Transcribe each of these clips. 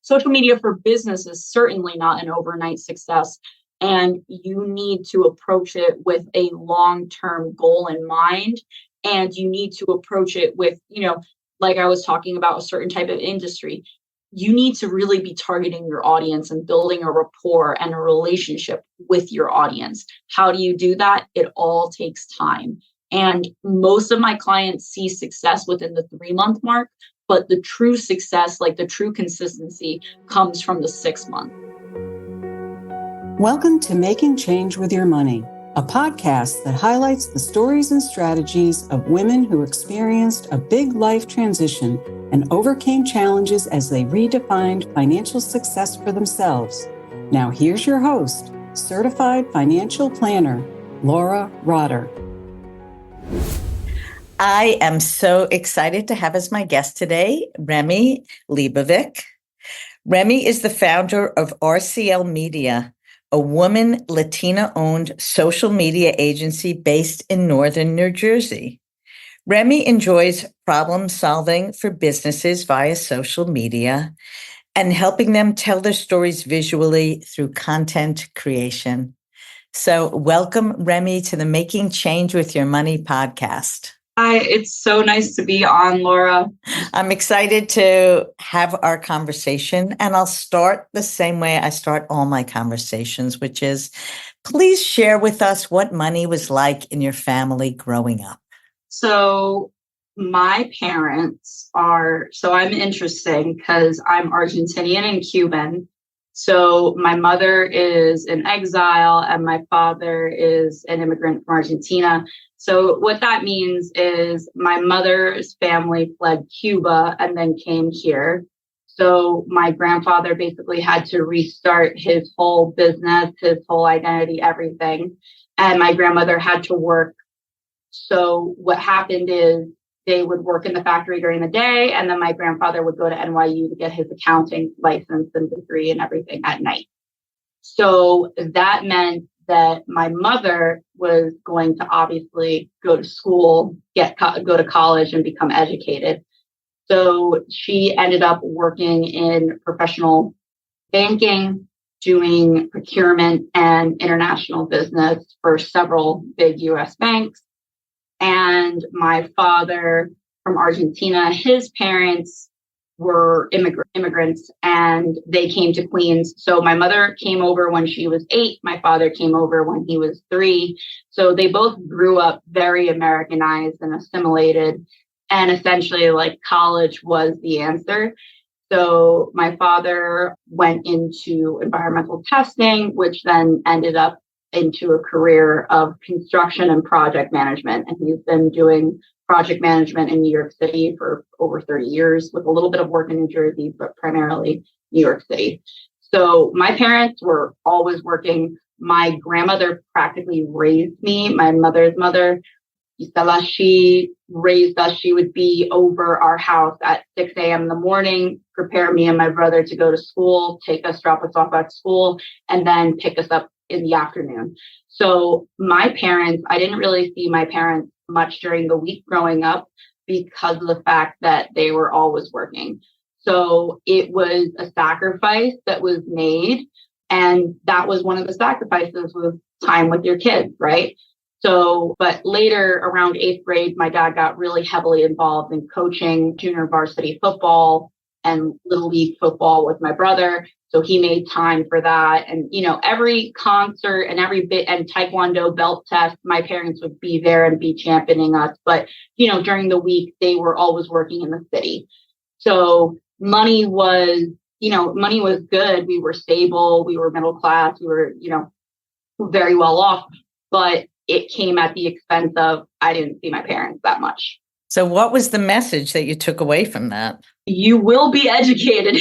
social media for business is certainly not an overnight success. And you need to approach it with a long-term goal in mind. And you need to approach it with, like I was talking about, a certain type of industry. You need to really be targeting your audience and building a rapport and a relationship with your audience. How do you do that? It all takes time. And most of my clients see success within the 3-month mark, but the true success, like the true consistency, comes from the 6-month. Welcome to Making Change with Your Money, a podcast that highlights the stories and strategies of women who experienced a big life transition and overcame challenges as they redefined financial success for themselves. Now here's your host, certified financial planner, Laura Rotter. I am so excited to have as my guest today, Remi Leibovic. Remi is the founder of RCL Media, a woman Latina-owned social media agency based in northern New Jersey. Remi enjoys problem solving for businesses via social media and helping them tell their stories visually through content creation. So welcome, Remi, to the Making Change with Your Money podcast. Hi, it's so nice to be on, Laura. I'm excited to have our conversation, and I'll start the same way I start all my conversations, which is, please share with us what money was like in your family growing up. So my parents I'm interesting because I'm Argentinian and Cuban. So my mother is in exile and my father is an immigrant from Argentina. So what that means is my mother's family fled Cuba and then came here. So my grandfather basically had to restart his whole business, his whole identity, everything. And my grandmother had to work. So what happened is they would work in the factory during the day, and then my grandfather would go to NYU to get his accounting license and degree and everything at night. So that meant that my mother was going to obviously go to school, go to college and become educated. So she ended up working in professional banking, doing procurement and international business for several big US banks. And my father from Argentina, his parents were immigrants and they came to Queens. So my mother came over when she was 8. My father came over when he was 3. So they both grew up very Americanized and assimilated. And essentially, like, college was the answer. So my father went into environmental testing, which then ended up into a career of construction and project management. And he's been doing project management in New York City for over 30 years with a little bit of work in New Jersey, but primarily New York City. So my parents were always working. My grandmother practically raised me. My mother's mother, Isela, she raised us. She would be over our house at 6 a.m. in the morning, prepare me and my brother to go to school, drop us off at school, and then pick us up in the afternoon. So my parents, I didn't really see my parents much during the week growing up because of the fact that they were always working. So it was a sacrifice that was made. And that was one of the sacrifices, was time with your kids, right? So, but later around 8th grade, my dad got really heavily involved in coaching junior varsity football and little league football with my brother. So he made time for that. And, every concert and every bit and taekwondo belt test, my parents would be there and be championing us. But, during the week, they were always working in the city. So money was good. We were stable. We were middle class. We were, very well off. But it came at the expense of, I didn't see my parents that much. So what was the message that you took away from that? You will be educated.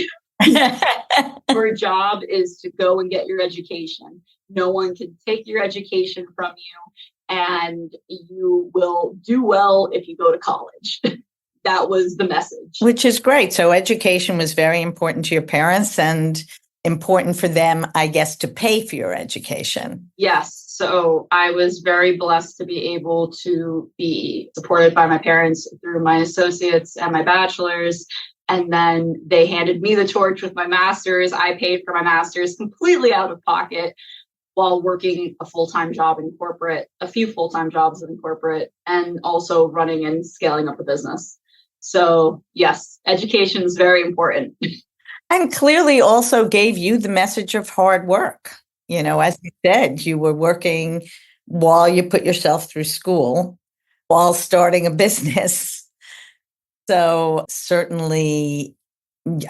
Your job is to go and get your education. No one can take your education from you, and you will do well if you go to college. That was the message. Which is great. So education was very important to your parents and important for them, I guess, to pay for your education. Yes. So I was very blessed to be able to be supported by my parents through my associates and my bachelor's. And then they handed me the torch with my master's. I paid for my master's completely out of pocket while working a full-time job in corporate, a few full-time jobs in corporate, and also running and scaling up a business. So yes, education is very important. And clearly also gave you the message of hard work. As you said, you were working while you put yourself through school, while starting a business. So certainly,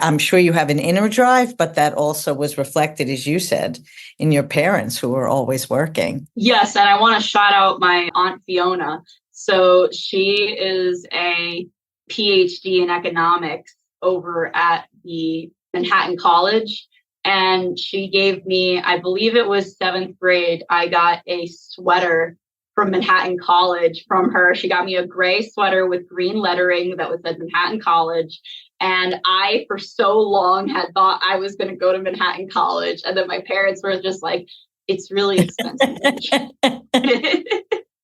I'm sure you have an inner drive, but that also was reflected, as you said, in your parents who were always working. Yes, and I want to shout out my Aunt Fiona. So she is a PhD in economics over at the Manhattan College. And she gave me, I believe it was 7th grade, I got a sweater from Manhattan College from her. She got me a gray sweater with green lettering that was at Manhattan College. And I, for so long, had thought I was going to go to Manhattan College. And then my parents were just like, it's really expensive.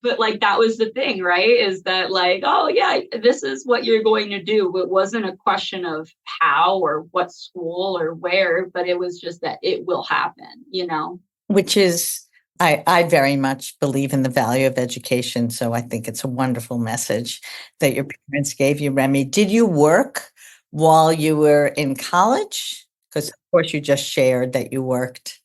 But like, that was the thing, right? Is that like, oh yeah, this is what you're going to do. It wasn't a question of how or what school or where, but it was just that it will happen, Which is, I very much believe in the value of education. So I think it's a wonderful message that your parents gave you, Remi. Did you work while you were in college? Because of course you just shared that you worked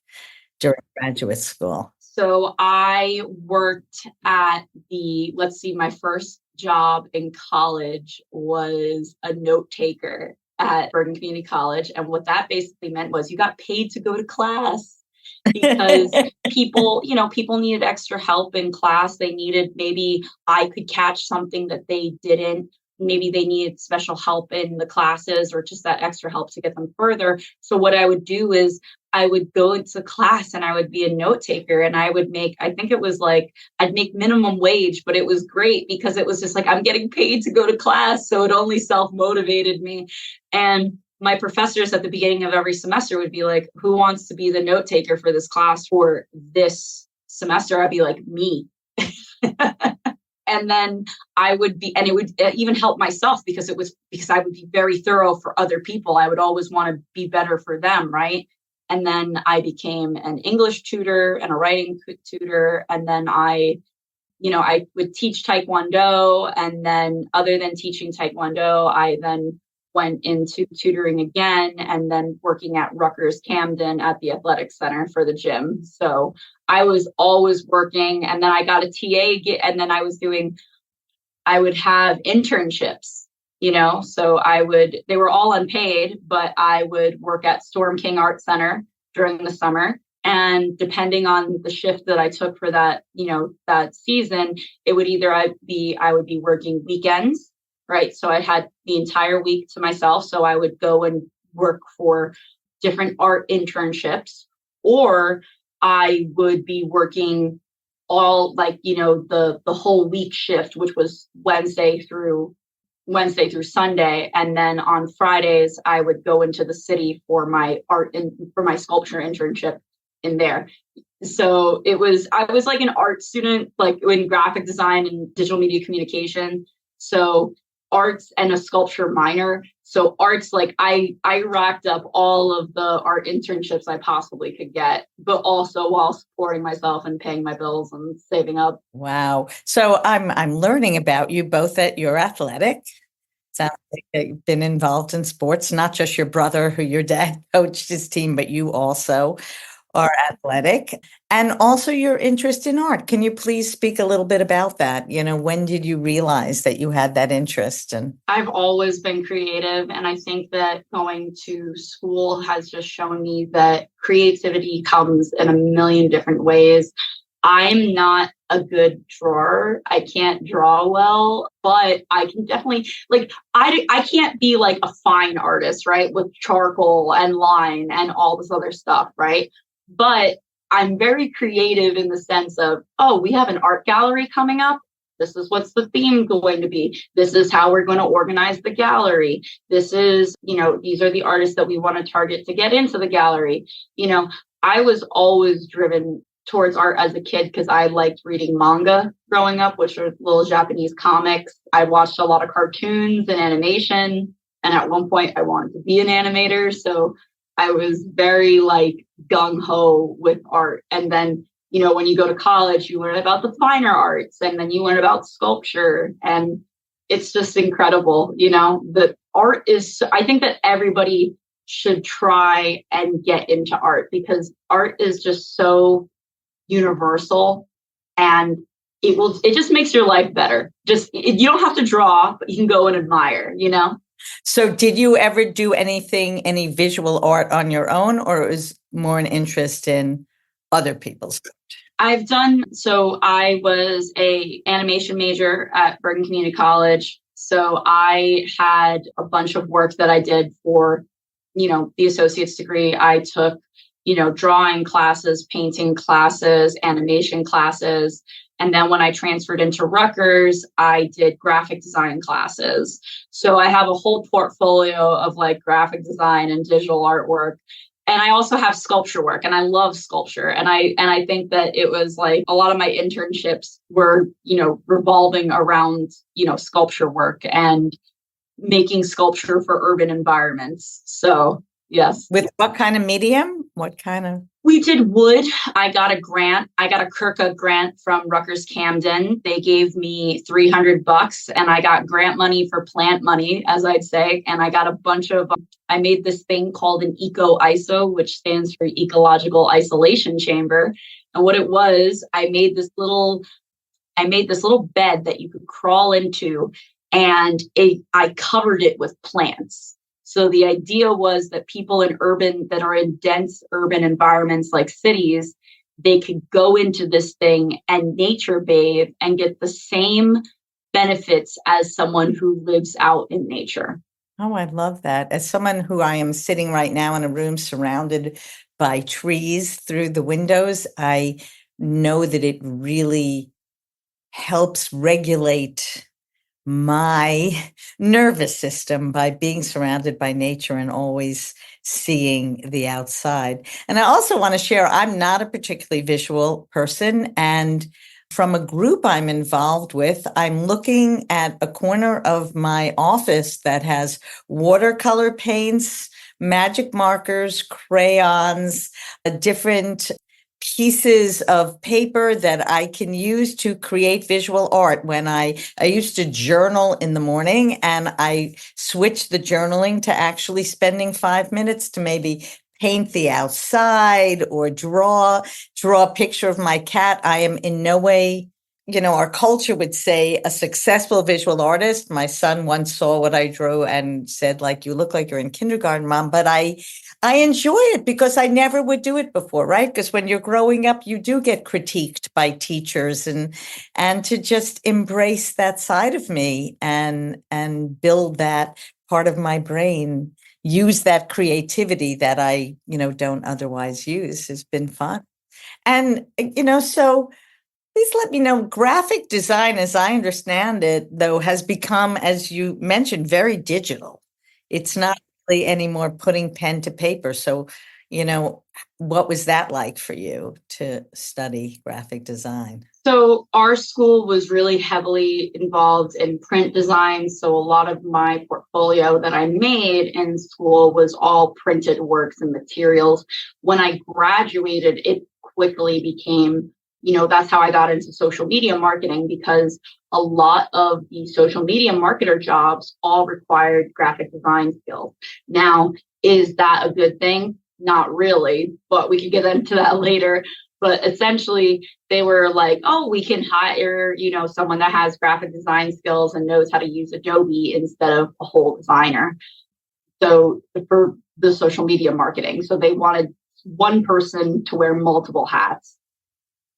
during graduate school. So I worked at my first job in college was a note taker at Bergen Community College. And what that basically meant was you got paid to go to class because people needed extra help in class. They needed, maybe I could catch something that they didn't. Maybe they needed special help in the classes or just that extra help to get them further. So what I would do is I would go into class and I would be a note taker and I would make, I think it was like, I'd make minimum wage, but it was great because it was just like, I'm getting paid to go to class. So it only self-motivated me. And my professors at the beginning of every semester would be like, who wants to be the note taker for this class for this semester? I'd be like, me. And then I would be, and it would even help myself because I would be very thorough for other people. I would always want to be better for them, right? And then I became an English tutor and a writing tutor. And then I would teach Taekwondo. And then other than teaching Taekwondo, I then went into tutoring again and then working at Rutgers Camden at the athletic center for the gym. So I was always working, and then I got a TA and then I would have internships, so they were all unpaid, but I would work at Storm King Art Center during the summer. And depending on the shift that I took for that, that season, it would either I would be working weekends, right? So I had the entire week to myself. So I would go and work for different art internships, or I would be working all the whole week shift, which was Wednesday through Sunday. And then on Fridays, I would go into the city for my for my sculpture internship in there. So I was like an art student, like in graphic design and digital media communication. So arts and a sculpture minor. So arts, like I racked up all of the art internships I possibly could get, but also while supporting myself and paying my bills and saving up. Wow. So I'm learning about you both that you're athletic. Sounds like you've been involved in sports, not just your brother who your dad coached his team, but you also are athletic, and also your interest in art. Can you please speak a little bit about that? When did you realize that you had that interest? And I've always been creative, and I think that going to school has just shown me that creativity comes in a million different ways. I'm not a good drawer. I can't draw well, but I can definitely, I can't be like a fine artist, right? With charcoal and line and all this other stuff, right? But I'm very creative in the sense of, oh, we have an art gallery coming up. This is what's the theme going to be. This is how we're going to organize the gallery. This is, these are the artists that we want to target to get into the gallery. I was always driven towards art as a kid because I liked reading manga growing up, which are little Japanese comics. I watched a lot of cartoons and animation. And at one point I wanted to be an animator. So I was very like gung ho with art. And then, when you go to college, you learn about the finer arts, and then you learn about sculpture. And it's just incredible, that art is, I think that everybody should try and get into art, because art is just so universal, and it just makes your life better. You don't have to draw, but you can go and admire, So did you ever do any visual art on your own, or it was more an interest in other people's? So I was a animation major at Bergen Community College. So I had a bunch of work that I did for, the associate's degree. I took, drawing classes, painting classes, animation classes. And then when I transferred into Rutgers, I did graphic design classes. So I have a whole portfolio of like graphic design and digital artwork. And I also have sculpture work, and I love sculpture. And I think that it was like a lot of my internships were, revolving around, sculpture work and making sculpture for urban environments. So yes. With what kind of medium? What kind of? We did wood. I got a grant. I got a Kirka grant from Rutgers Camden. They gave me $300 and I got grant money for plant money, as I'd say. And I got I made this thing called an eco-ISO, which stands for ecological isolation chamber. And what it was, I made this little bed that you could crawl into, and I covered it with plants. So the idea was that people that are in dense urban environments like cities, they could go into this thing and nature bathe and get the same benefits as someone who lives out in nature. Oh, I love that. As someone who I am sitting right now in a room surrounded by trees through the windows, I know that it really helps regulate my nervous system by being surrounded by nature and always seeing the outside. And I also want to share, I'm not a particularly visual person. And from a group I'm involved with, I'm looking at a corner of my office that has watercolor paints, magic markers, crayons, different pieces of paper that I can use to create visual art. When I used to journal in the morning, and I switched the journaling to actually spending 5 minutes to maybe paint the outside or draw a picture of my cat. I am in no way, our culture would say a successful visual artist. My son once saw what I drew and said, like, you look like you're in kindergarten, Mom. But I enjoy it because I never would do it before, right? Because when you're growing up, you do get critiqued by teachers, and to just embrace that side of me and build that part of my brain, use that creativity that I, don't otherwise use, has been fun. And, so please let me know, graphic design, as I understand it, though, has become, as you mentioned, very digital. It's not really anymore putting pen to paper. So, what was that like for you to study graphic design? So our school was really heavily involved in print design. So a lot of my portfolio that I made in school was all printed works and materials. When I graduated, it quickly became, that's how I got into social media marketing, because a lot of the social media marketer jobs all required graphic design skills. Now, is that a good thing? Not really, but we could get into that later. But essentially, they were like, oh, we can hire, someone that has graphic design skills and knows how to use Adobe instead of a whole designer. So for the social media marketing, so they wanted one person to wear multiple hats.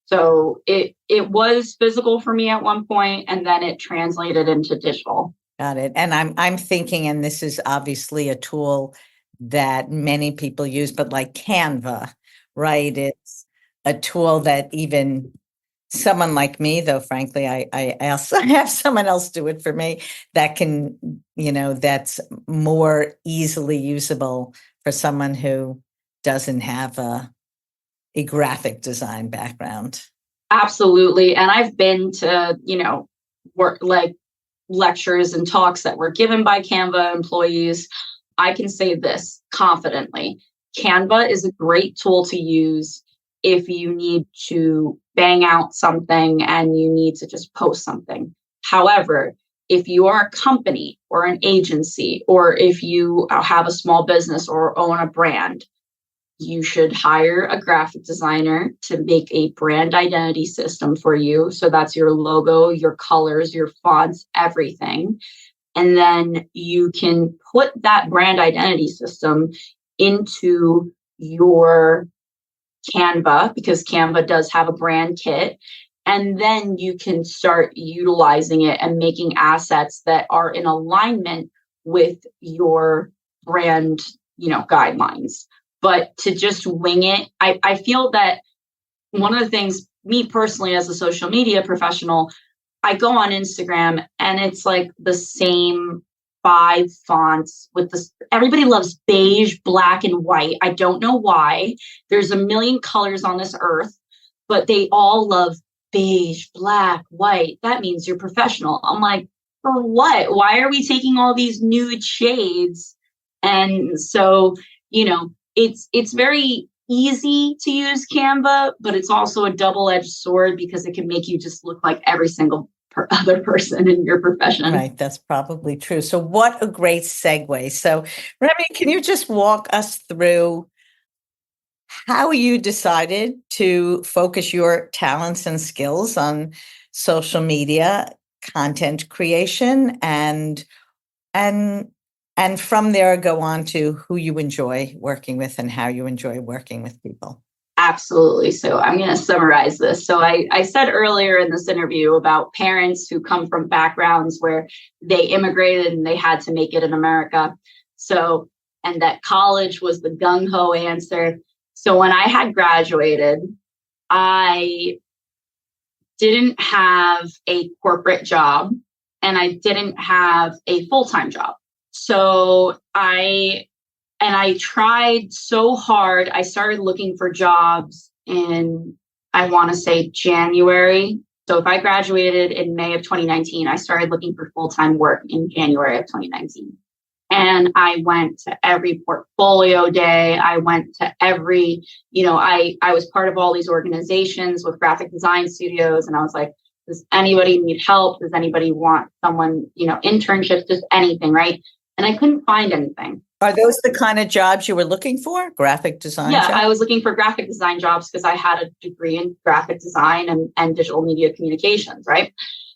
So it was physical for me at one point, and then it translated into digital. Got it. And I'm thinking, and this is obviously a tool that many people use, but like Canva, right? It's a tool that even someone like me, though, frankly, I also have someone else do it for me, that can, that's more easily usable for someone who doesn't have a graphic design background. Absolutely. And I've been to, lectures and talks that were given by Canva employees, I can say this confidently. Canva is a great tool to use if you need to bang out something and you need to just post something. However, if you are a company or an agency, or if you have a small business or own a brand, you should hire a graphic designer to make a brand identity system for you. So that's your logo, your colors, your fonts, everything. And then you can put that brand identity system into your Canva, because Canva does have a brand kit. And then you can start utilizing it and making assets that are in alignment with your brand, guidelines. But to just wing it, I feel that one of the things, me personally, as a social media professional, I go on Instagram and it's like the same 5 fonts with this. Everybody loves beige, black, and white. I don't know why. There's a million colors on this earth, but they all love beige, black, white. That means you're professional. I'm like, for what? Why are we taking all these nude shades? And so, it's very easy to use Canva, but it's also a double-edged sword because it can make you just look like every single other person in your profession. Right. That's probably true. So what a great segue. So Remi, can you just walk us through how you decided to focus your talents and skills on social media, content creation, and from there go on to who you enjoy working with and how you enjoy working with people? Absolutely. So I'm going to summarize this. So I said earlier in this interview about parents who come from backgrounds where they immigrated and they had to make it in America. So, and that college was the gung-ho answer. So when I had graduated, I didn't have a corporate job and I didn't have a full-time job. So I tried so hard. I started looking for jobs in, I want to say, January. So if I graduated in May of 2019, I started looking for full-time work in January of 2019. And I went to every portfolio day. I went to every, I was part of all these organizations with graphic design studios. And I was like, does anybody need help? Does anybody want someone, internships, just anything, right? And I couldn't find anything. Are those the kind of jobs you were looking for? Graphic design? Yeah, jobs? I was looking for graphic design jobs because I had a degree in graphic design and digital media communications, right?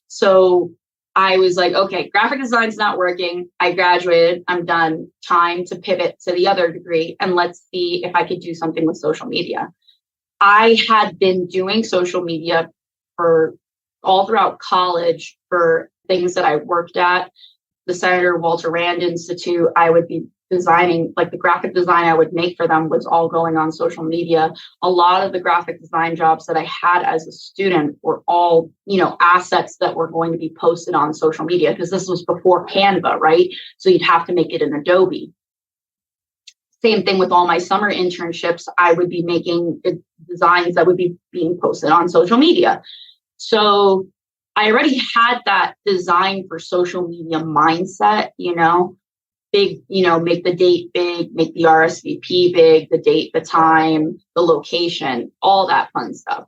So I was like, okay, graphic design's not working. I graduated. I'm done. Time to pivot to the other degree. And let's see if I could do something with social media. I had been doing social media for all throughout college for things that I worked at. The Senator Walter Rand Institute, I would be designing, like the graphic design I would make for them was all going on social media. A lot of the graphic design jobs that I had as a student were all, assets that were going to be posted on social media because this was before Canva, right? So you'd have to make it in Adobe. Same thing with all my summer internships. I would be making designs that would be being posted on social media. So I already had that design for social media mindset, big, make the date big, make the RSVP big, the date, the time, the location, all that fun stuff.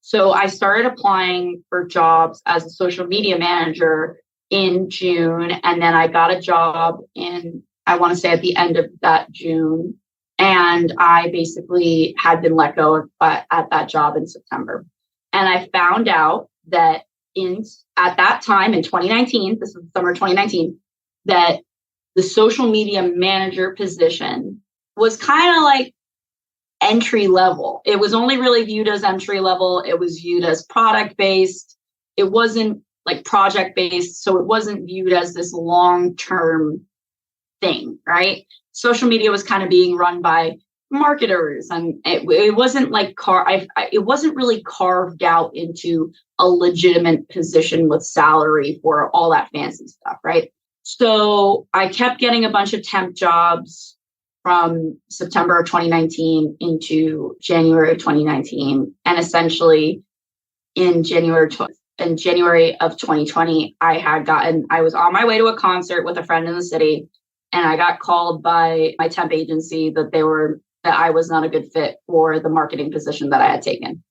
So I started applying for jobs as a social media manager in June. And then I got a job in, I want to say at the end of that June. And I basically had been let go at that job in September. And I found out that at that time in 2019, this was summer 2019, that the social media manager position was kind of like entry level. It was only really viewed as entry level. It was viewed as product based. It wasn't like project based. So it wasn't viewed as this long-term thing, right? Social media was kind of being run by marketers, and it wasn't like it wasn't really carved out into a legitimate position with salary for all that fancy stuff, right? So I kept getting a bunch of temp jobs from September of 2019 into January of 2019, and essentially in January in January of 2020, I was on my way to a concert with a friend in the city, and I got called by my temp agency that I was not a good fit for the marketing position that I had taken.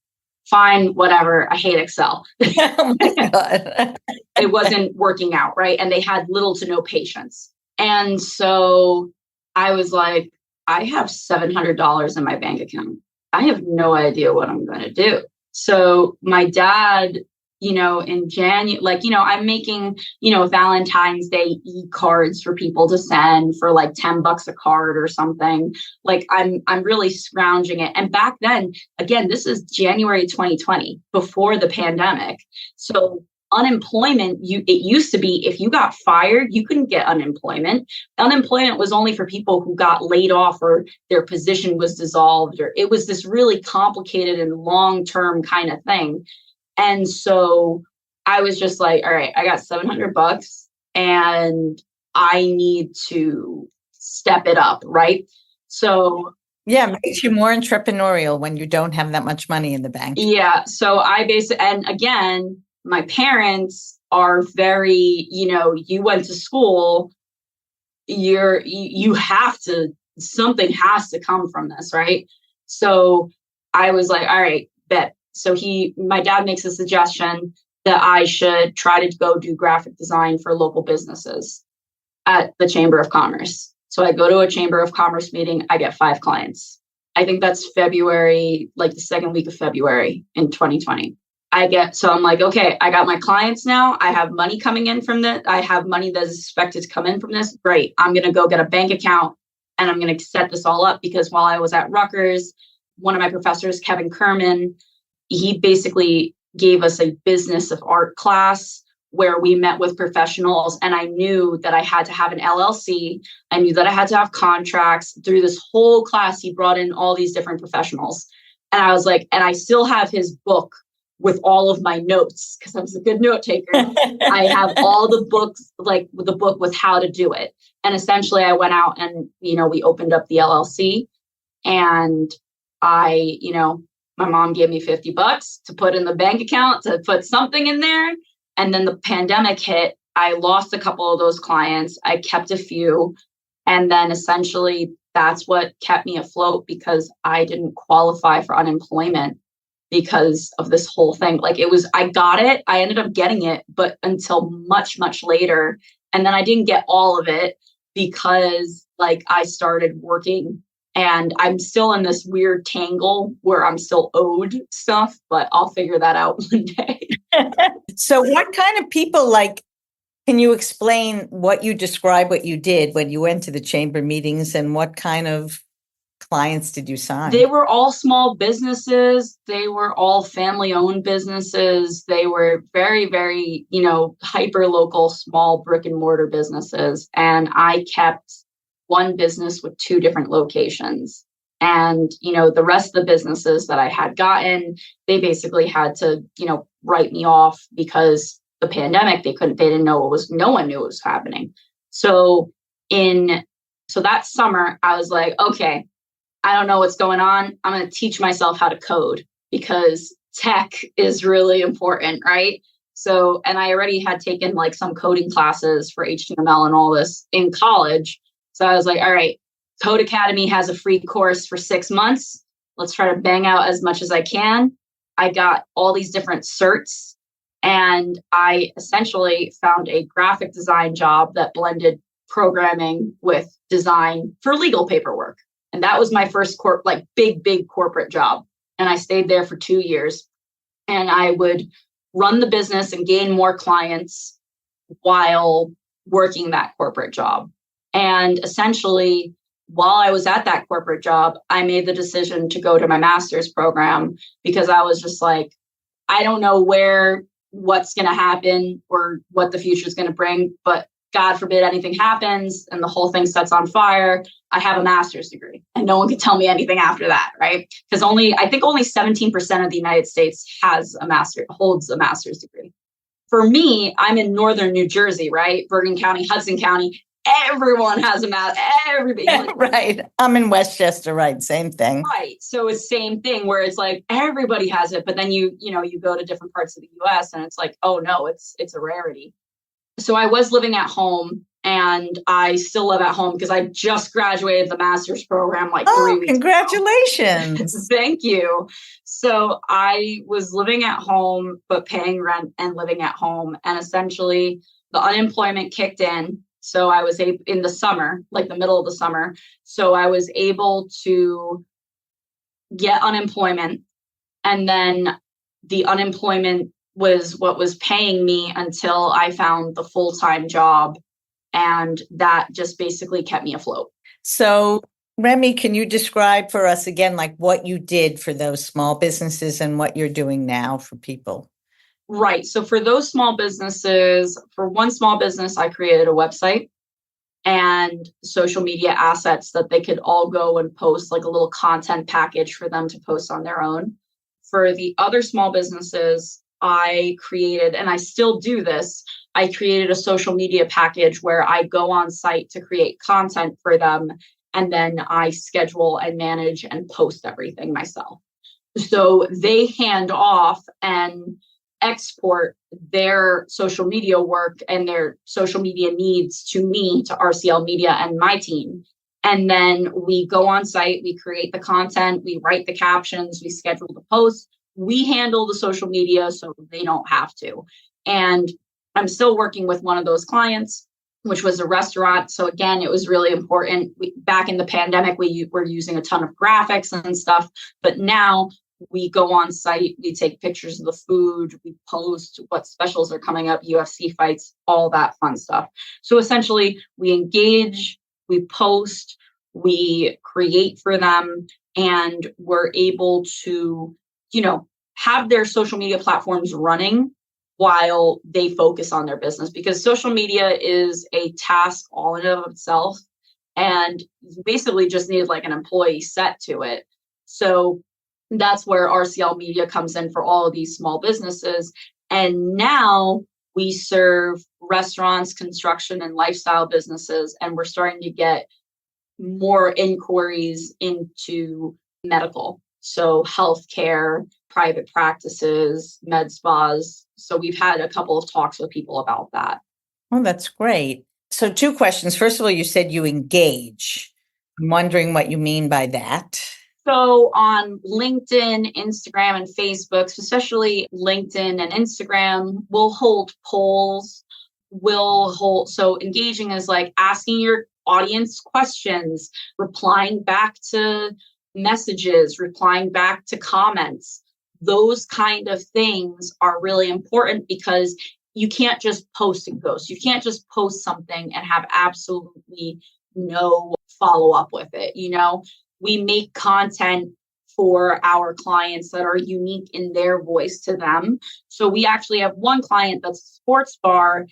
Fine, whatever. I hate Excel. Oh my God. It wasn't working out, right? And they had little to no patience. And so I was like, I have $700 in my bank account. I have no idea what I'm going to do. So my dad, in January, I'm making, Valentine's Day e-cards for people to send for like $10 a card or something. Like I'm really scrounging it. And back then, again, this is January 2020, before the pandemic. So unemployment, it used to be if you got fired, you couldn't get unemployment. Unemployment was only for people who got laid off or their position was dissolved, or it was this really complicated and long-term kind of thing. And so I was just like, all right, I got $700 and I need to step it up, right? So yeah, it makes you more entrepreneurial when you don't have that much money in the bank. Yeah. So and again, my parents are very, you went to school, you have to, something has to come from this, right? So I was like, all right, bet. So my dad makes a suggestion that I should try to go do graphic design for local businesses at the Chamber of Commerce. So I go to a Chamber of Commerce meeting, I get 5 clients. I think that's February, like the second week of February in 2020. So I'm like, okay, I got my clients now. I have money coming in from this. I have money that is expected to come in from this. Great. I'm going to go get a bank account and I'm going to set this all up, because while I was at Rutgers, one of my professors, Kevin Kerman, he basically gave us a business of art class where we met with professionals. And I knew that I had to have an LLC. I knew that I had to have contracts. Through this whole class, he brought in all these different professionals. And I was like, and I still have his book with all of my notes, because I was a good note taker. I have all the books, like the book with how to do it. And essentially I went out and, we opened up the LLC, and my mom gave me $50 to put in the bank account, to put something in there. And then the pandemic hit. I lost a couple of those clients. I kept a few. And then essentially that's what kept me afloat, because I didn't qualify for unemployment because of this whole thing. Like I got it. I ended up getting it, but until much, much later. And then I didn't get all of it because I started working, and I'm still in this weird tangle where I'm still owed stuff, but I'll figure that out one day. So what kind of people, can you explain what you did when you went to the chamber meetings, and what kind of clients did you sign? They were all small businesses. They were all family-owned businesses. They were very, very, hyper-local, small brick-and-mortar businesses. And I kept one business with 2 different locations. And, the rest of the businesses that I had gotten, they basically had to, write me off because the pandemic, they didn't know no one knew what was happening. So that summer, I was like, okay, I don't know what's going on. I'm going to teach myself how to code, because tech is really important, right? So, and I already had taken some coding classes for HTML and all this in college. So I was like, all right, Code Academy has a free course for 6 months. Let's try to bang out as much as I can. I got all these different certs, and I essentially found a graphic design job that blended programming with design for legal paperwork. And that was my first big corporate job. And I stayed there for 2 years, and I would run the business and gain more clients while working that corporate job. And essentially, while I was at that corporate job, I made the decision to go to my master's program, because I was just like, I don't know what's going to happen or what the future is going to bring, but God forbid anything happens and the whole thing sets on fire. I have a master's degree, and no one can tell me anything after that, right? Because I think only 17% of the United States holds a master's degree. For me, I'm in northern New Jersey, right? Bergen County, Hudson County. everyone has a mask. Everybody. Like, Right. I'm in Westchester, right? Same thing. right. So it's same thing where it's like everybody has it, but then you go to different parts of the US and it's like, oh no, it's a rarity. So I was living at home and I still live at home because I just graduated the master's program like 3 weeks congratulations. ago. Thank you. So I was living at home, but paying rent and living at home. And essentially the unemployment kicked in. So I was in the summer, like the middle of the summer. So I was able to get unemployment. And then the unemployment was what was paying me until I found the full-time job. And that just basically kept me afloat. So, Remi, can you describe for us again, like what you did for those small businesses and what you're doing now for people? Right. So for those small businesses, for one small business, I created a website and social media assets that they could all go and post, like a little content package for them to post on their own. For the other small businesses, I created, and I still do this, I created a social media package where I go on site to create content for them. And then I schedule and manage and post everything myself. So they hand off and export their social media work and their social media needs to me, to RCL Media and my team. And then we go on site, we create the content, we write the captions, we schedule the posts, we handle the social media so they don't have to. And I'm still working with one of those clients, which was a restaurant. So again, it was really important. Back in the pandemic, we were using a ton of graphics and stuff, but now we go on site, we take pictures of the food, we post what specials are coming up, UFC fights, all that fun stuff. So essentially, we engage, we post, we create for them, and we're able to, have their social media platforms running while they focus on their business, because social media is a task all in and of itself. And you basically just need like an employee set to it. So that's where RCL Media comes in for all of these small businesses. And now we serve restaurants, construction, and lifestyle businesses. And we're starting to get more inquiries into medical. So healthcare, private practices, med spas. So we've had a couple of talks with people about that. Oh, that's great. So 2 questions. First of all, you said you engage. I'm wondering what you mean by that. So on LinkedIn, Instagram, and Facebook, especially LinkedIn and Instagram, we'll hold polls. So engaging is like asking your audience questions, replying back to messages, replying back to comments. Those kind of things are really important because you can't just post and ghost. You can't just post something and have absolutely no follow up with it. We make content for our clients that are unique in their voice to them. So we actually have one client that's a sports bar,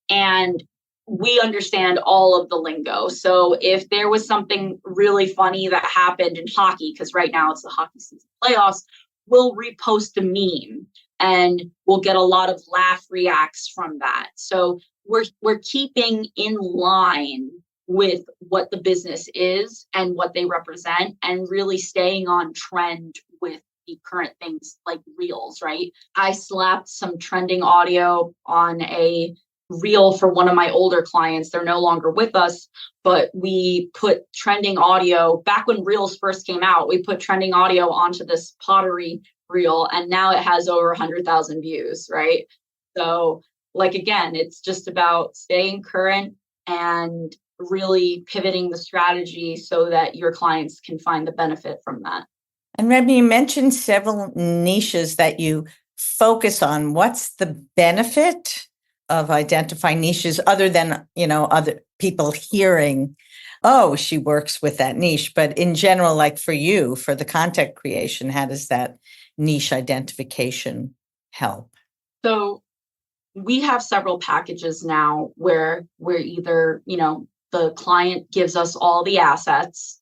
and we understand all of the lingo. So if there was something really funny that happened in hockey, because right now it's the hockey season playoffs, we'll repost a meme and we'll get a lot of laugh reacts from that. So we're keeping in line with what the business is and what they represent, and really staying on trend with the current things like reels, right? I slapped some trending audio on a reel for one of my older clients. They're no longer with us, but we put trending audio back when reels first came out. We put trending audio onto this pottery reel, and now it has over 100,000 views, right? So again, it's just about staying current and really pivoting the strategy so that your clients can find the benefit from that. And Remi, you mentioned several niches that you focus on. What's the benefit of identifying niches other than, other people hearing, oh, she works with that niche? But in general, like for you, for the content creation, how does that niche identification help? So we have several packages now where we're either, the client gives us all the assets,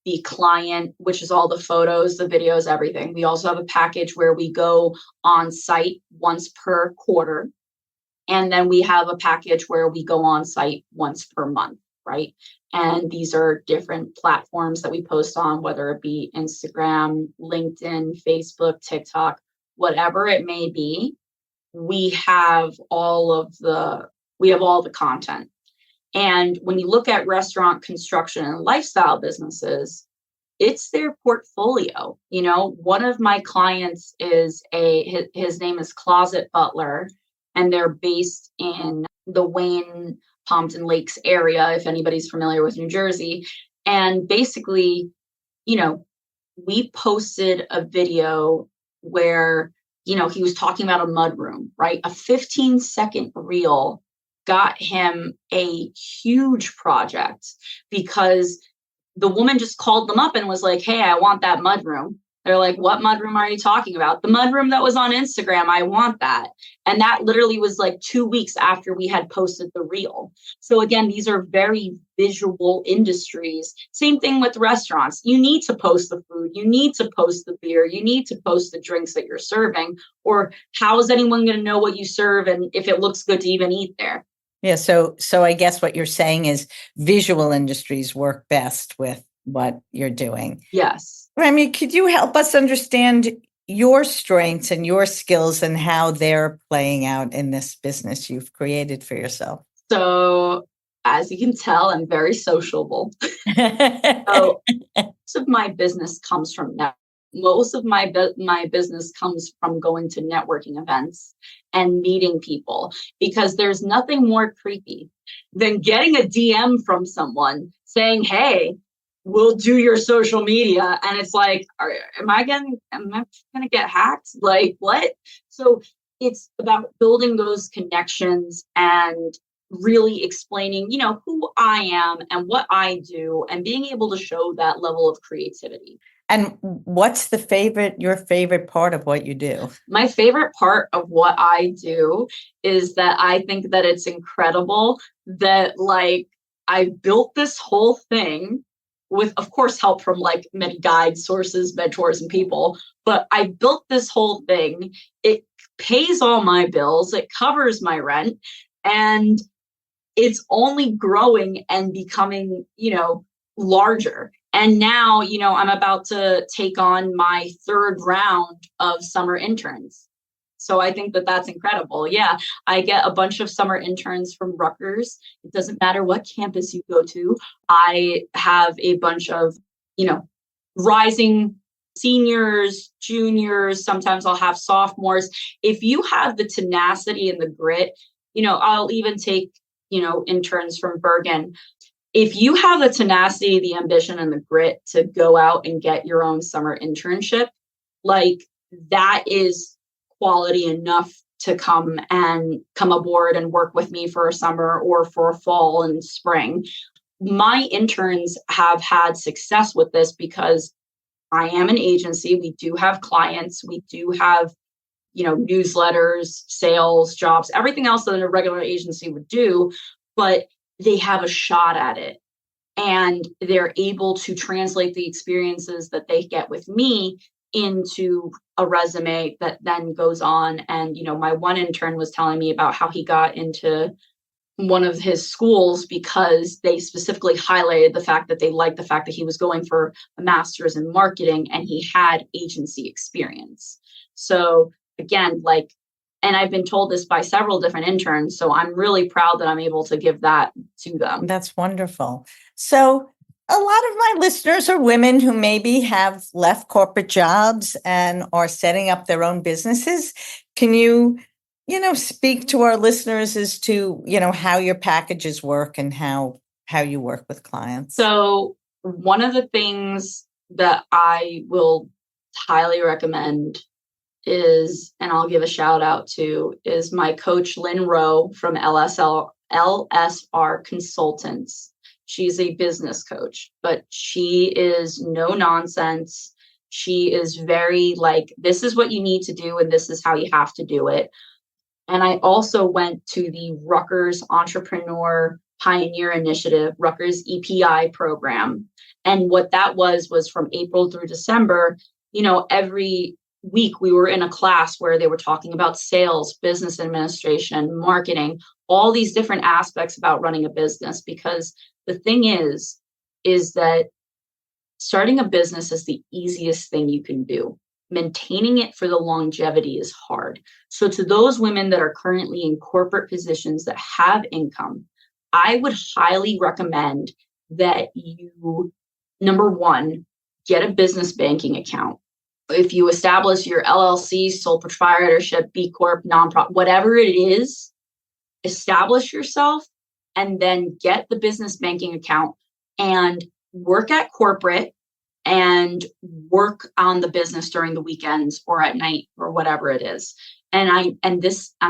the client, which is all the photos, the videos, everything. We also have a package where we go on site once per quarter. And then we have a package where we go on site once per month. right? And these are different platforms that we post on, whether it be Instagram, LinkedIn, Facebook, TikTok, whatever it may be. We have all the content. And when you look at restaurant, construction, and lifestyle businesses, it's their portfolio. One of my clients is his name is Closet Butler, and they're based in the Wayne Pompton Lakes area, if anybody's familiar with New Jersey. And basically, we posted a video where, he was talking about a mudroom, right? A 15-second reel got him a huge project because the woman just called them up and was like, hey, I want that mudroom. They're like, what mudroom are you talking about? The mudroom that was on Instagram. I want that. And that literally was like 2 weeks after we had posted the reel. So again, these are very visual industries. Same thing with restaurants. You need to post the food. You need to post the beer. You need to post the drinks that you're serving. Or how is anyone going to know what you serve and if it looks good to even eat there? Yeah. So I guess what you're saying is visual industries work best with what you're doing. Yes. Remi, could you help us understand your strengths and your skills and how they're playing out in this business you've created for yourself? So, as you can tell, I'm very sociable. So, most of my business comes from most of my business comes from going to networking events and meeting people, because there's nothing more creepy than getting a DM from someone saying, hey, we'll do your social media. And it's like, am I going to get hacked? Like, what? So it's about building those connections and really explaining, who I am and what I do, and being able to show that level of creativity. And what's your favorite part of what you do? My favorite part of what I do is that I think that it's incredible that I built this whole thing with, of course, help from many guides, sources, mentors, and people. But I built this whole thing. It pays all my bills. It covers my rent. And it's only growing and becoming, larger. And now, I'm about to take on my 3rd round of summer interns. So I think that that's incredible. Yeah, I get a bunch of summer interns from Rutgers. It doesn't matter what campus you go to. I have a bunch of, rising seniors, juniors. Sometimes I'll have sophomores. If you have the tenacity and the grit, I'll even take, interns from Bergen. If you have the tenacity, the ambition, and the grit to go out and get your own summer internship, that is quality enough to come aboard and work with me for a summer or for a fall and spring. My interns have had success with this because I am an agency. We do have clients. We do have, newsletters, sales, jobs, everything else that a regular agency would do, but they have a shot at it. And they're able to translate the experiences that they get with me into a resume that then goes on. And, my one intern was telling me about how he got into one of his schools because they specifically highlighted the fact that they liked the fact that he was going for a master's in marketing and he had agency experience. So again, and I've been told this by several different interns, so I'm really proud that I'm able to give that to them. That's wonderful. So a lot of my listeners are women who maybe have left corporate jobs and are setting up their own businesses. Can you, speak to our listeners as to, how your packages work and how you work with clients? So one of the things that I will highly recommend is, and I'll give a shout out to, is my coach, Lynn from LSR Consultants. She's a business coach, but she is no nonsense. She is very this is what you need to do, and this is how you have to do it. And I also went to the Rutgers Entrepreneur Pioneer Initiative, Rutgers EPI program. And what that was from April through December, every week we were in a class where they were talking about sales, business administration, marketing, all these different aspects about running a business, because the thing is that starting a business is the easiest thing you can do. Maintaining it for the longevity is hard. So to those women that are currently in corporate positions that have income, I would highly recommend that you, number one, get a business banking account. If you establish your LLC, sole proprietorship, B Corp, nonprofit, whatever it is, establish yourself and then get the business banking account and work at corporate and work on the business during the weekends or at night or whatever it is. And I'm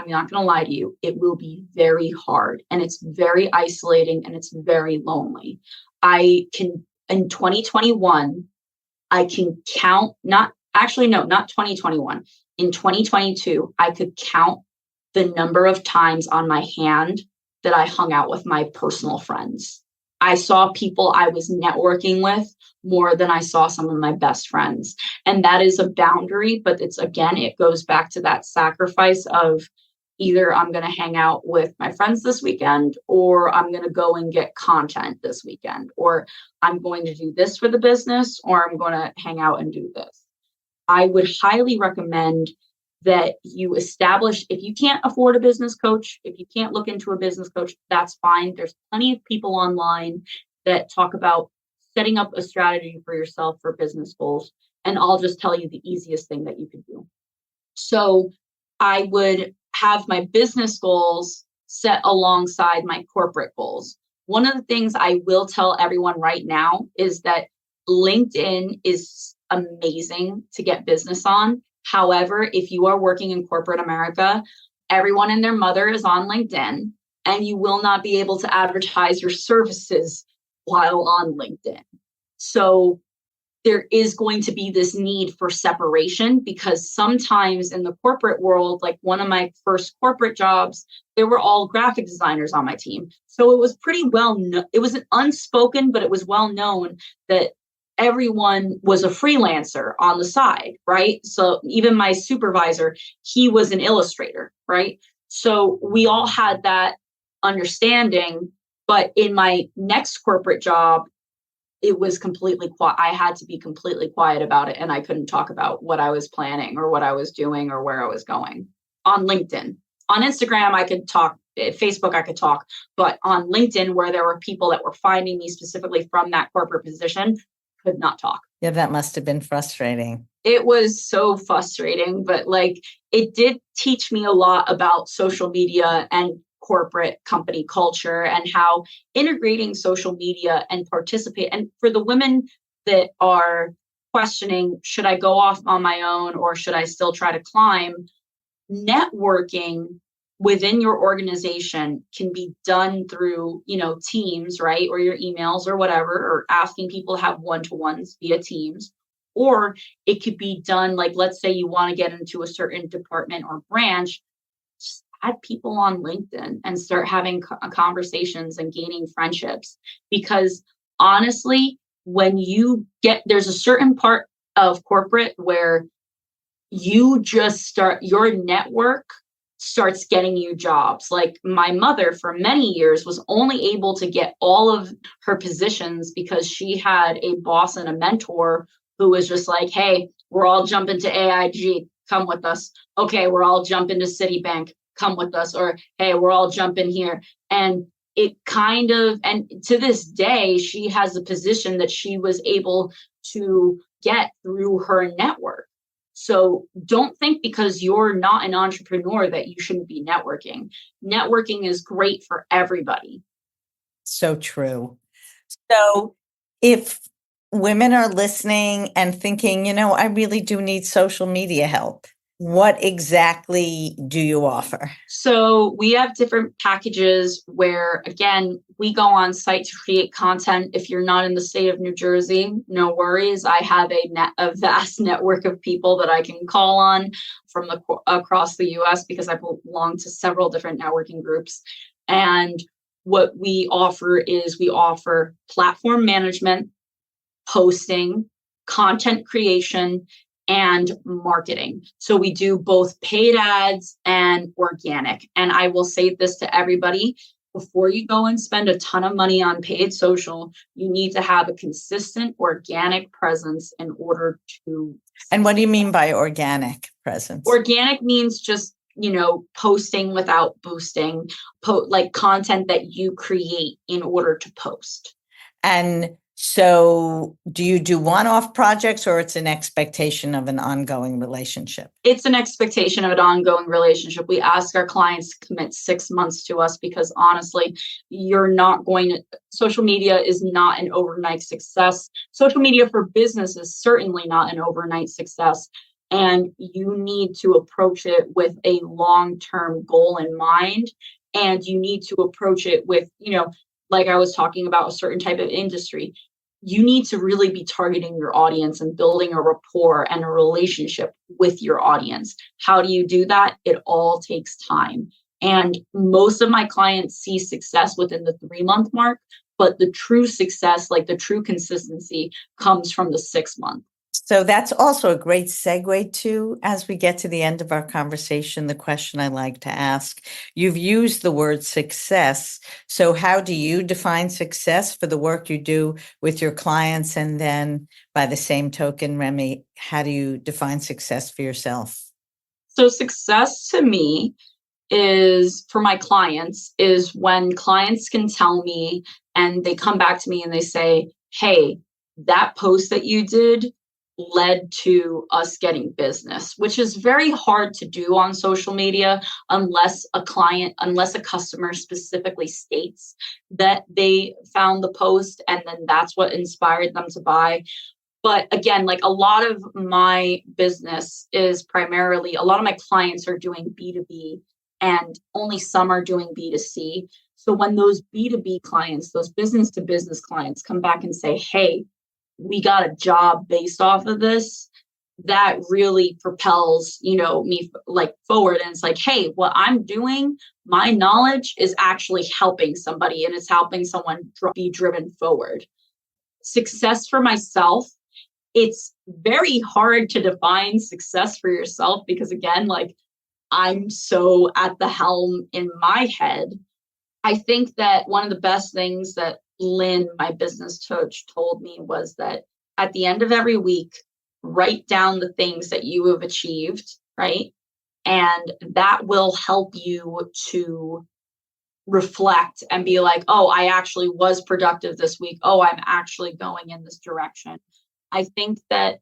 not going to lie to you, it will be very hard and it's very isolating and it's very lonely. In 2021, I can count, not 2021. In 2022, I could count the number of times on my hand that I hung out with my personal friends. I saw people I was networking with more than I saw some of my best friends. And that is a boundary, but it goes back to that sacrifice of either I'm going to hang out with my friends this weekend, or I'm going to go and get content this weekend, or I'm going to do this for the business, or I'm going to hang out and do this. I would highly recommend that you establish, if you can't afford a business coach, if you can't look into a business coach, that's fine. There's plenty of people online that talk about setting up a strategy for yourself for business goals. And I'll just tell you the easiest thing that you can do. So I would have my business goals set alongside my corporate goals. One of the things I will tell everyone right now is that LinkedIn is amazing to get business on. However, if you are working in corporate America, everyone and their mother is on LinkedIn, and you will not be able to advertise your services while on LinkedIn. So there is going to be this need for separation, because sometimes in the corporate world, like one of my first corporate jobs, there were all graphic designers on my team. So it was pretty it was unspoken, but it was well known that everyone was a freelancer on the side, right? So even my supervisor, he was an illustrator, right? So we all had that understanding. But in my next corporate job, it was completely quiet. I had to be completely quiet about it, and I couldn't talk about what I was planning or what I was doing or where I was going on LinkedIn. On Instagram, I could talk. Facebook, I could talk. But on LinkedIn, where there were people that were finding me specifically from that corporate position, could not talk. Yeah, that must have been frustrating. It was so frustrating, but it did teach me a lot about social media and corporate company culture and how integrating social media and participate. And for the women that are questioning, should I go off on my own or should I still try to climb? Networking within your organization can be done through, Teams, right? Or your emails or whatever, or asking people to have one-to-ones via Teams. Or it could be done, let's say you want to get into a certain department or branch, just add people on LinkedIn and start having conversations and gaining friendships. Because honestly, when there's a certain part of corporate where you just start, your network starts getting you jobs. Like my mother for many years was only able to get all of her positions because she had a boss and a mentor who was just like, hey, we're all jumping to AIG, come with us. Okay, we're all jumping to Citibank, come with us. Or, hey, we're all jumping here. And and to this day, she has a position that she was able to get through her network. So don't think because you're not an entrepreneur that you shouldn't be networking. Networking is great for everybody. So true. So if women are listening and thinking, I really do need social media help, what exactly do you offer? So we have different packages where, again, we go on site to create content. If you're not in the state of New Jersey, no worries. I have a vast network of people that I can call on from across the US because I belong to several different networking groups. And what we offer is we offer platform management, hosting, content creation, and marketing. So we do both paid ads and organic. And I will say this to everybody: before you go and spend a ton of money on paid social, you need to have a consistent organic presence in order to. And what do you mean by organic presence? Organic means just, posting without boosting, like content that you create in order to post. And so do you do one-off projects, or it's an expectation of an ongoing relationship? It's an expectation of an ongoing relationship. We ask our clients to commit 6 months to us because honestly, social media is not an overnight success. Social media for business is certainly not an overnight success. And you need to approach it with a long-term goal in mind. And you need to approach it with, like I was talking about, a certain type of industry. You need to really be targeting your audience and building a rapport and a relationship with your audience. How do you do that? It all takes time. And most of my clients see success within the 3-month mark, but the true success, like the true consistency, comes from the 6-month. So that's also a great segue to, as we get to the end of our conversation, the question I like to ask. You've used the word success. So how do you define success for the work you do with your clients? And then by the same token, Remi, how do you define success for yourself? So success to me for my clients, is when clients can tell me and they come back to me and they say, hey, that post that you did led to us getting business, which is very hard to do on social media unless a customer specifically states that they found the post and then that's what inspired them to buy. But again, like a lot of my business is primarily, a lot of my clients are doing B2B and only some are doing B2C. So when those B2B clients, those business to business clients come back and say, hey, we got a job based off of this, that really propels, me like forward. And it's like, hey, what I'm doing, my knowledge is actually helping somebody and it's helping someone be driven forward. Success for myself, it's very hard to define success for yourself because again, like I'm so at the helm in my head. I think that one of the best things that Lynn, my business coach, told me was that at the end of every week, write down the things that you have achieved, right? And that will help you to reflect and be like, oh, I actually was productive this week. Oh, I'm actually going in this direction. I think that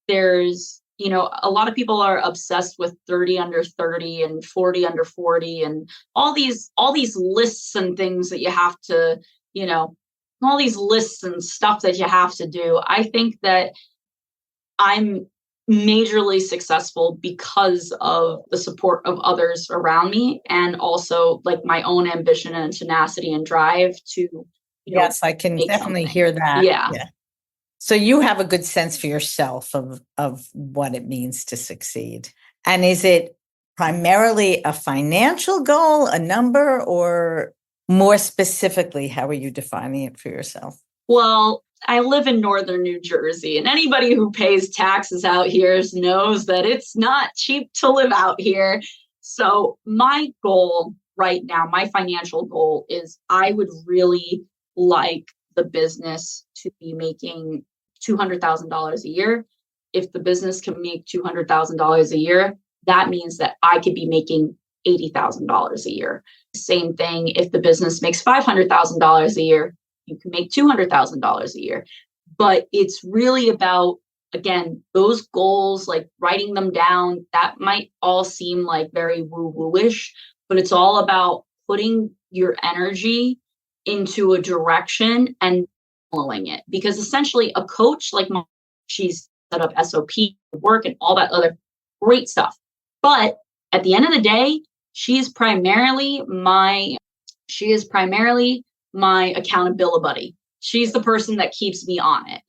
there's, a lot of people are obsessed with 30 under 30 and 40 under 40 and all these lists and things that you have to, all these lists and stuff that you have to do. I think that I'm majorly successful because of the support of others around me and also like my own ambition and tenacity and drive to, yes, I can definitely something. hear that. Yeah. So you have a good sense for yourself of what it means to succeed. And is it primarily a financial goal, a number, or more specifically, how are you defining it for yourself? Well, I live in northern New Jersey, and anybody who pays taxes out here knows that it's not cheap to live out here. So my goal right now, my financial goal is I would really like the business to be making $200,000 a year. If the business can make $200,000 a year, that means that I could be making $80,000 a year. Same thing, if the business makes $500,000 a year, you can make $200,000 a year. But it's really about, again, those goals, like writing them down. That might all seem like very woo-woo-ish, but it's all about putting your energy into a direction and following it. Because essentially a coach like mine, she's set up SOP work and all that other great stuff. But at the end of the day, she is primarily my accountability buddy. She's the person that keeps me on it,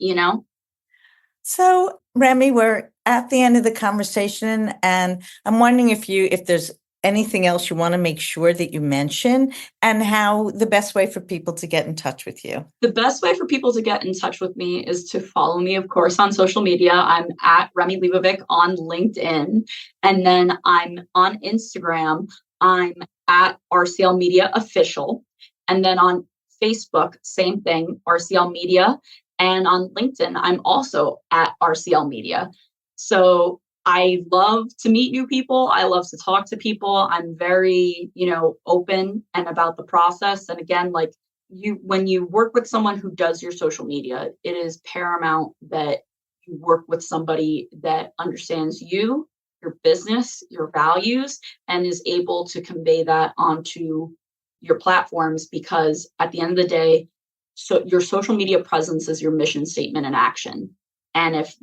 So, Remi, we're at the end of the conversation, and I'm wondering if there's anything else you want to make sure that you mention, and how the best way for people to get in touch with you? The best way for people to get in touch with me is to follow me, of course, on social media. I'm at Remi Leibovic on LinkedIn. And then I'm on Instagram. I'm at RCL Media Official. And then on Facebook, same thing, RCL Media. And on LinkedIn, I'm also at RCL Media. So I love to meet new people. I love to talk to people. I'm very, open and about the process. And again, like when you work with someone who does your social media, it is paramount that you work with somebody that understands you, your business, your values, and is able to convey that onto your platforms, because at the end of the day, so your social media presence is your mission statement in action. And if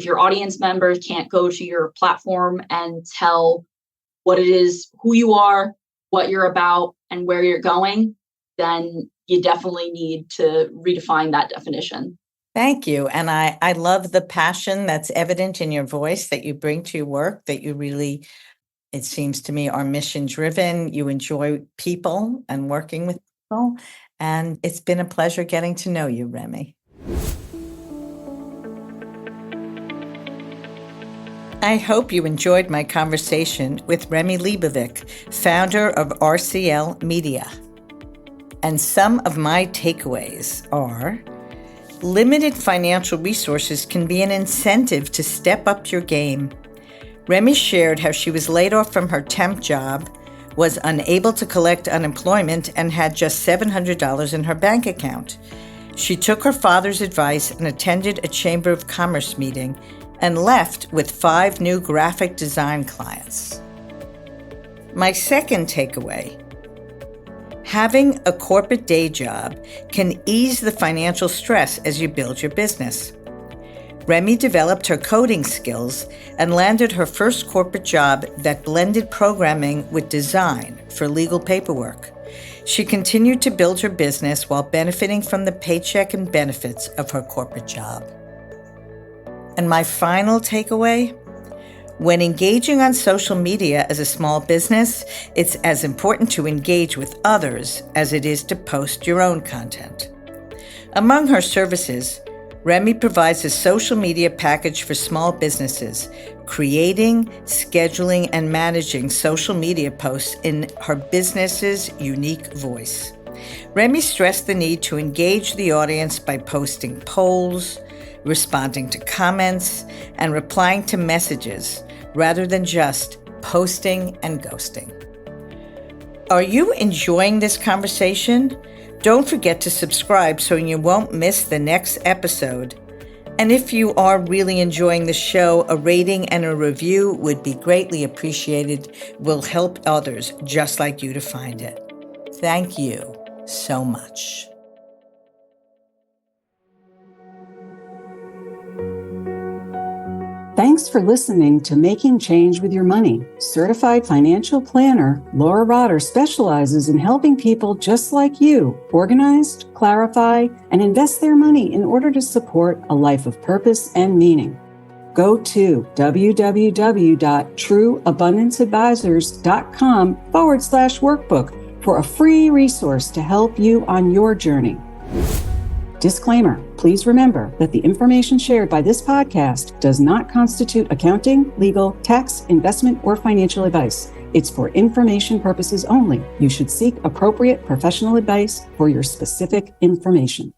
your audience members can't go to your platform and tell what it is, who you are, what you're about, and where you're going, then you definitely need to redefine that definition. Thank you. And I love the passion that's evident in your voice that you bring to your work, that you really, it seems to me, are mission driven. You enjoy people and working with people. And it's been a pleasure getting to know you, Remi. I hope you enjoyed my conversation with Remi Leibovic, founder of RCL Media. And some of my takeaways are: limited financial resources can be an incentive to step up your game. Remi shared how she was laid off from her temp job, was unable to collect unemployment, and had just $700 in her bank account. She took her father's advice and attended a Chamber of Commerce meeting and left with 5 new graphic design clients. My second takeaway: having a corporate day job can ease the financial stress as you build your business. Remi developed her coding skills and landed her first corporate job that blended programming with design for legal paperwork. She continued to build her business while benefiting from the paycheck and benefits of her corporate job. And my final takeaway: when engaging on social media as a small business, it's as important to engage with others as it is to post your own content. Among her services, Remi provides a social media package for small businesses, creating, scheduling, and managing social media posts in her business's unique voice. Remi stressed the need to engage the audience by posting polls, responding to comments, and replying to messages, rather than just posting and ghosting. Are you enjoying this conversation? Don't forget to subscribe so you won't miss the next episode. And if you are really enjoying the show, a rating and a review would be greatly appreciated. Will help others just like you to find it. Thank you so much. Thanks for listening to Making Change with Your Money. Certified financial planner Laura Rotter specializes in helping people just like you organize, clarify, and invest their money in order to support a life of purpose and meaning. Go to www.trueabundanceadvisors.com/workbook for a free resource to help you on your journey. Disclaimer: please remember that the information shared by this podcast does not constitute accounting, legal, tax, investment, or financial advice. It's for information purposes only. You should seek appropriate professional advice for your specific information.